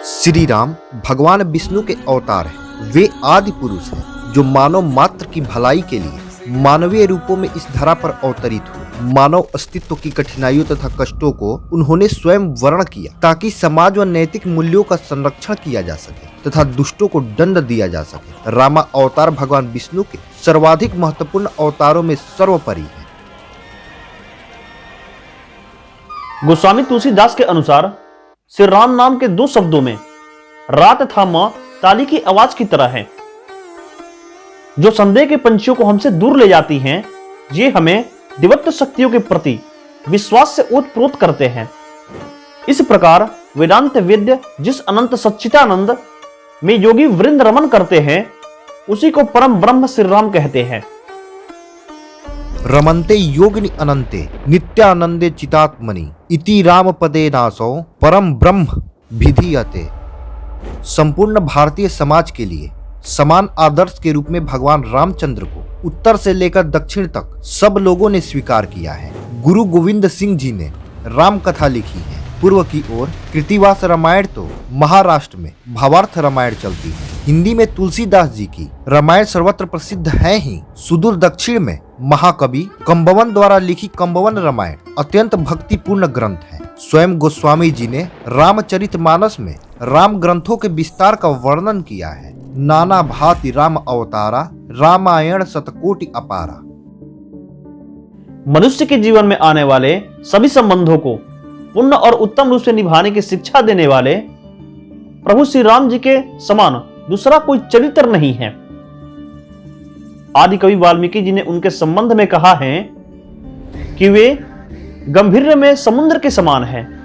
श्री राम भगवान विष्णु के अवतार हैं। वे आदि पुरुष हैं जो मानव मात्र की भलाई के लिए मानवीय रूपों में इस धरा पर अवतरित हुए। मानव अस्तित्व की कठिनाइयों तथा कष्टों को उन्होंने स्वयं वर्ण किया ताकि समाज व नैतिक मूल्यों का संरक्षण किया जा सके तथा दुष्टों को दंड दिया जा सके। रामा अवतार भगवान विष्णु के सर्वाधिक महत्वपूर्ण अवतारों में सर्वोपरि है। गोस्वामी तुलसीदास के अनुसार श्री राम नाम के दो शब्दों में रात तथा मां ताली की आवाज की तरह है, जो संदेह के पंछियों को हमसे दूर ले जाती हैं। ये हमें दिव्य शक्तियों के प्रति विश्वास से ओतप्रोत करते हैं। इस प्रकार वेदांत वेद्य जिस अनंत सच्चिदानंद में योगी वृंद रमन करते हैं, उसी को परम ब्रह्म श्री राम कहते हैं। रमन्ते योगिनि अनंते नित्यानंदे चितात्मनि इति राम पदे नासो परम ब्रह्म विधीयते। संपूर्ण भारतीय समाज के लिए समान आदर्श के रूप में भगवान रामचंद्र को उत्तर से लेकर दक्षिण तक सब लोगों ने स्वीकार किया है। गुरु गोविंद सिंह जी ने राम कथा लिखी है। पूर्व की ओर कृतिवास रामायण तो महाराष्ट्र में भावार्थ रामायण चलती है। हिंदी में तुलसीदास जी की रामायण सर्वत्र प्रसिद्ध है ही। सुदूर दक्षिण में महाकवि कंबवन द्वारा लिखी कंबवन रामायण अत्यंत भक्तिपूर्ण ग्रंथ है। स्वयं गोस्वामी जी ने रामचरितमानस में राम ग्रंथों के विस्तार का वर्णन किया है। नाना भांति राम अवतारा रामायण शतकोटि अपारा। मनुष्य के जीवन में आने वाले सभी संबंधों को पूर्ण और उत्तम रूप से निभाने की शिक्षा देने वाले प्रभु श्री राम जी के समान दूसरा कोई चरित्र नहीं है। आदि कवि वाल्मीकि जी ने उनके संबंध में कहा है कि वे गंभीर्य में समुद्र के समान हैं।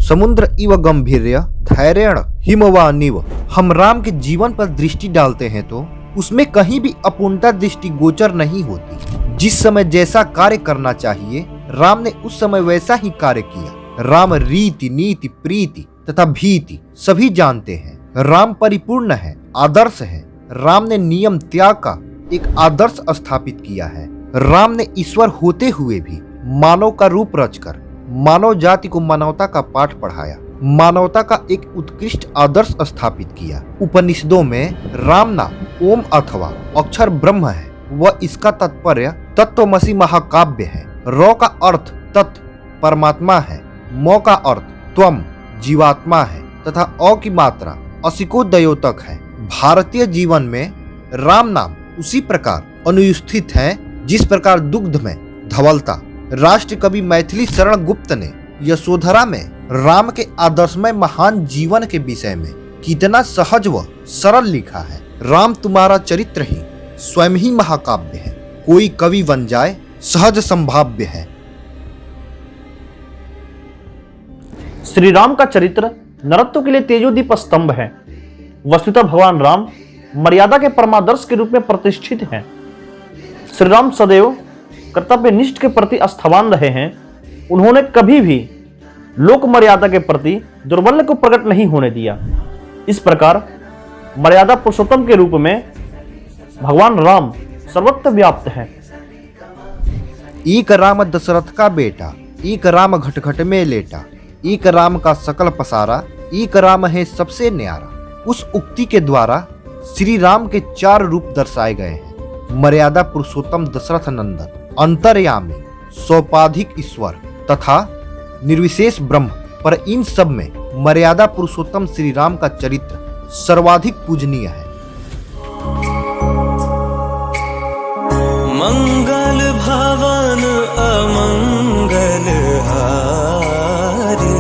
समुद्र इव गंभीर्य धैर्यण हिमवानिव। हम राम के जीवन पर दृष्टि डालते हैं तो उसमें कहीं भी अपूर्णता दृष्टि गोचर नहीं होती। जिस समय जैसा कार्य करना चाहिए राम ने उस समय वैसा ही कार्य किया। राम रीति नीति प्रीति तथा भीति सभी जानते हैं। राम परिपूर्ण है, आदर्श है। राम ने नियम त्याग का एक आदर्श स्थापित किया है। राम ने ईश्वर होते हुए भी मानव का रूप रचकर मानव जाति को मानवता का पाठ पढ़ाया। मानवता का एक उत्कृष्ट आदर्श स्थापित किया। उपनिषदों में राम नाम ओम अथवा अक्षर ब्रह्म है। वह इसका तात्पर्य तत्वमसि महाकाव्य है। रौ का अर्थ तत्व परमात्मा है। मौ का अर्थ त्वम जीवात्मा है तथा अ की मात्रा असिकोदयोतक है। भारतीय जीवन में राम नाम उसी प्रकार अनुस्थित है जिस प्रकार दुग्ध में धवलता। राष्ट्र कवि मैथिली शरण गुप्त ने यशोधरा में राम के आदर्शमय महान जीवन के विषय में कितना सहज व सरल लिखा है। राम तुम्हारा चरित्र ही स्वयं ही महाकाव्य है। कोई कवि बन जाए सहज संभाव्य है। श्री राम का चरित्र नरत्व के लिए तेजोदीप स्तंभ है। वस्तुतः भगवान राम मर्यादा के परमादर्श के रूप में प्रतिष्ठित हैं। श्री राम सदैव कर्तव्यनिष्ठ के प्रति आस्थावान रहे हैं। उन्होंने कभी भी लोक मर्यादा के प्रति दुर्बल्य को प्रकट नहीं होने दिया। इस प्रकार मर्यादा पुरुषोत्तम के रूप में भगवान राम सर्वत्र व्याप्त है। एक राम दशरथ का बेटा, एक राम घट घट में लेटा, एक राम का सकल पसारा, एक राम है सबसे न्यारा। उस उक्ति के द्वारा श्री राम के चार रूप दर्शाए गए हैं। मर्यादा पुरुषोत्तम दशरथ नंदन, अंतर्यामी, सोपाधिक ईश्वर तथा निर्विशेष ब्रह्म। पर इन सब में मर्यादा पुरुषोत्तम श्री राम का चरित्र सर्वाधिक पूजनीय है। मंगल भवन अमंगल हारी,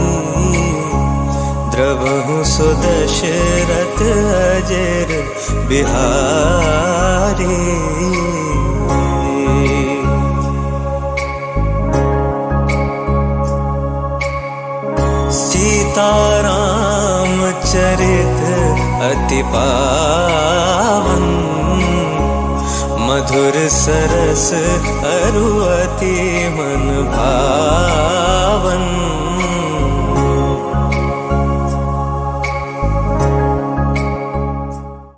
द्रवहु सुदशरथ अजर बिहारी। सीताराम चरित अति पावन, मधुर सरस अरु अति मन भावन।